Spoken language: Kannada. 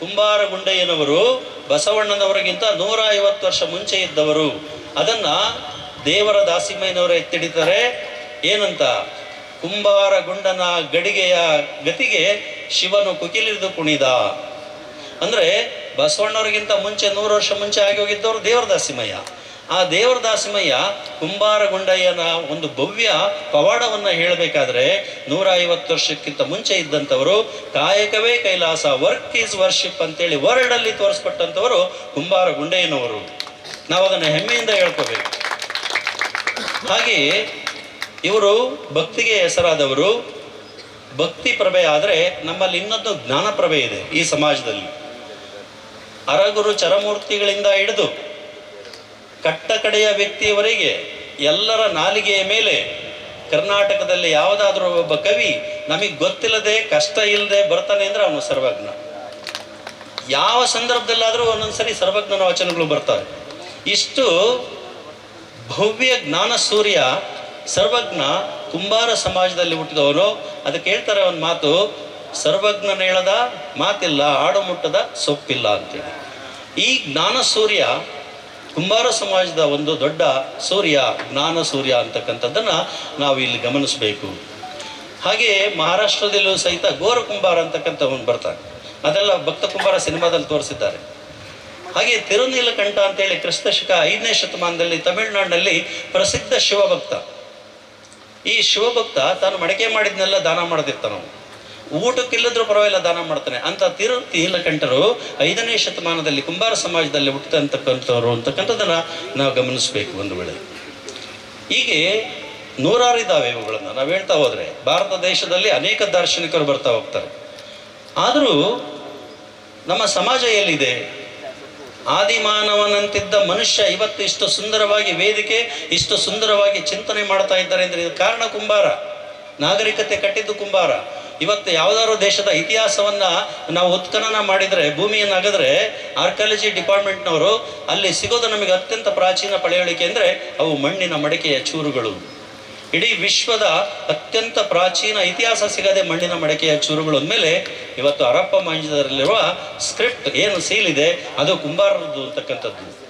ಕುಂಬಾರಗುಂಡಯ್ಯನವರು ಬಸವಣ್ಣನವರಿಗಿಂತ 150 ವರ್ಷ ಮುಂಚೆ ಇದ್ದವರು. ಅದನ್ನ ದೇವರ ದಾಸಿಮಯ್ಯನವರು ಎತ್ತಿಡಿತಾರೆ. ಏನಂತ? ಕುಂಬಾರಗುಂಡನ ಗಡಿಗೆಯ ಗತಿಗೆ ಶಿವನು ಕುಕಿಲಿರಿದು ಕುಣಿದ. ಅಂದ್ರೆ ಬಸವಣ್ಣವರಿಗಿಂತ ಮುಂಚೆ 100 ವರ್ಷ ಮುಂಚೆ ಆಗಿ ಹೋಗಿದ್ದವರು ದೇವರ ದಾಸಿಮಯ್ಯ. ಆ ದೇವರ ದಾಸಿಮಯ್ಯ ಕುಂಬಾರಗುಂಡಯ್ಯನ ಒಂದು ಭವ್ಯ ಪವಾಡವನ್ನು ಹೇಳಬೇಕಾದ್ರೆ 150 ವರ್ಷಕ್ಕಿಂತ ಮುಂಚೆ ಇದ್ದಂಥವರು ಕಾಯಕವೇ ಕೈಲಾಸ, ವರ್ಕ್ ಈಸ್ ವರ್ಷಿಪ್ ಅಂತೇಳಿ ವರ್ಲ್ಡಲ್ಲಿ ತೋರಿಸ್ಪಟ್ಟಂಥವರು ಕುಂಬಾರಗುಂಡಯ್ಯನವರು. ನಾವು ಅದನ್ನು ಹೆಮ್ಮೆಯಿಂದ ಹೇಳ್ಕೋಬೇಕು. ಹಾಗೆ ಇವರು ಭಕ್ತಿಗೆ ಹೆಸರಾದವರು. ಭಕ್ತಿ ಪ್ರಭೆ ಆದರೆ ನಮ್ಮಲ್ಲಿ ಇನ್ನೊಂದು ಜ್ಞಾನ ಪ್ರಭೆ ಇದೆ ಈ ಸಮಾಜದಲ್ಲಿ. ಅರಗುರು ಚರಮೂರ್ತಿಗಳಿಂದ ಹಿಡಿದು ಕಟ್ಟ ಕಡೆಯ ವ್ಯಕ್ತಿಯವರೆಗೆ ಎಲ್ಲರ ನಾಲಿಗೆಯ ಮೇಲೆ ಕರ್ನಾಟಕದಲ್ಲಿ ಯಾವುದಾದ್ರೂ ಒಬ್ಬ ಕವಿ ನಮಗೆ ಗೊತ್ತಿಲ್ಲದೆ ಕಷ್ಟ ಇಲ್ಲದೆ ಬರ್ತಾನೆ ಅಂದ್ರೆ ಅವನು ಸರ್ವಜ್ಞ. ಯಾವ ಸಂದರ್ಭದಲ್ಲಾದರೂ ಒಂದೊಂದ್ಸರಿ ಸರ್ವಜ್ಞನ ವಚನಗಳು ಬರ್ತವೆ. ಇಷ್ಟು ಭವ್ಯ ಜ್ಞಾನ ಸೂರ್ಯ ಸರ್ವಜ್ಞ ಕುಂಬಾರ ಸಮಾಜದಲ್ಲಿ ಹುಟ್ಟಿದವನು. ಅದಕ್ಕೆ ಹೇಳ್ತಾರೆ ಒಂದು ಮಾತು, ಸರ್ವಜ್ಞನ ಹೇಳದ ಮಾತಿಲ್ಲ, ಆಡು ಮುಟ್ಟದ ಸೊಪ್ಪಿಲ್ಲ ಅಂತೇಳಿ. ಈ ಜ್ಞಾನ ಸೂರ್ಯ ಕುಂಬಾರ ಸಮಾಜದ ಒಂದು ದೊಡ್ಡ ಸೂರ್ಯ, ಜ್ಞಾನ ಸೂರ್ಯ ಅಂತಕ್ಕಂಥದ್ದನ್ನು ನಾವು ಇಲ್ಲಿ ಗಮನಿಸಬೇಕು. ಹಾಗೆ ಮಹಾರಾಷ್ಟ್ರದಲ್ಲೂ ಸಹಿತ ಗೋರ ಕುಂಬಾರ ಅಂತಕ್ಕಂಥ ಒಂದು ಬರ್ತಾರೆ. ಅದೆಲ್ಲ ಭಕ್ತ ಕುಂಬಾರ ಸಿನಿಮಾದಲ್ಲಿ ತೋರಿಸಿದ್ದಾರೆ. ಹಾಗೆ ತಿರುನೀಲಕಂಠ ಅಂತೇಳಿ ಕ್ರಿಸ್ತಶಕ 5ನೇ ಶತಮಾನದಲ್ಲಿ ತಮಿಳುನಾಡಿನಲ್ಲಿ ಪ್ರಸಿದ್ಧ ಶಿವಭಕ್ತ. ಈ ಶಿವಭಕ್ತ ತಾನು ಮಡಕೆ ಮಾಡಿದ್ನೆಲ್ಲ ದಾನ ಮಾಡದಿರ್ತಾನವನು. ಊಟಕ್ಕಿಲ್ಲದ್ರೂ ಪರವಾಗಿಲ್ಲ ದಾನ ಮಾಡ್ತಾನೆ ಅಂತ ತಿರುನೀಲಕಂಠರು 5ನೇ ಶತಮಾನದಲ್ಲಿ ಕುಂಬಾರ ಸಮಾಜದಲ್ಲಿ ಹುಟ್ಟತಕ್ಕಂಥವ್ರು ಅಂತಕ್ಕಂಥದ್ದನ್ನು ನಾವು ಗಮನಿಸಬೇಕು. ಒಂದು ವೇಳೆ ಹೀಗೆ ನೂರಾರು ಇದ್ದಾವೆ ಇವುಗಳನ್ನು ನಾವು ಹೇಳ್ತಾ ಹೋದರೆ. ಭಾರತ ದೇಶದಲ್ಲಿ ಅನೇಕ ದಾರ್ಶನಿಕರು ಬರ್ತಾ ಹೋಗ್ತಾರೆ. ಆದರೂ ನಮ್ಮ ಸಮಾಜ ಎಲ್ಲಿದೆ? ಆದಿಮಾನವನಂತಿದ್ದ ಮನುಷ್ಯ ಇವತ್ತು ಇಷ್ಟು ಸುಂದರವಾಗಿ ವೇದಿಕೆ, ಇಷ್ಟು ಸುಂದರವಾಗಿ ಚಿಂತನೆ ಮಾಡ್ತಾ ಇದ್ದಾರೆ ಅಂದರೆ ಇದು ಕಾರಣ ಕುಂಬಾರ. ನಾಗರಿಕತೆ ಕಟ್ಟಿದ್ದು ಕುಂಬಾರ. ಇವತ್ತು ಯಾವುದಾದ್ರು ದೇಶದ ಇತಿಹಾಸವನ್ನು ನಾವು ಉತ್ಖನನ ಮಾಡಿದರೆ, ಭೂಮಿಯನ್ನು ಅಗದ್ರೆ ಆರ್ಕಿಯಾಲಜಿ ಡಿಪಾರ್ಟ್ಮೆಂಟ್ನವರು ಅಲ್ಲಿ ಸಿಗೋದು ನಮಗೆ ಅತ್ಯಂತ ಪ್ರಾಚೀನ ಪಳೆಯುಳಿಕೆ ಅಂದರೆ ಅವು ಮಣ್ಣಿನ ಮಡಿಕೆಯ ಚೂರುಗಳು. ಇಡೀ ವಿಶ್ವದ ಅತ್ಯಂತ ಪ್ರಾಚೀನ ಇತಿಹಾಸ ಸಿಗದೆ ಮಣ್ಣಿನ ಮಡಿಕೆಯ ಚೂರುಗಳು ಅಂದಮೇಲೆ ಇವತ್ತು ಹರಪ್ಪ ಮೊಹೆಂಜೊದಾರೊದಲ್ಲಿರುವ ಸ್ಕ್ರಿಪ್ಟ್ ಏನು ಸೀಲ್ ಇದೆ ಅದು ಕುಂಬಾರರದ್ದು ಅಂತಕ್ಕಂಥದ್ದು.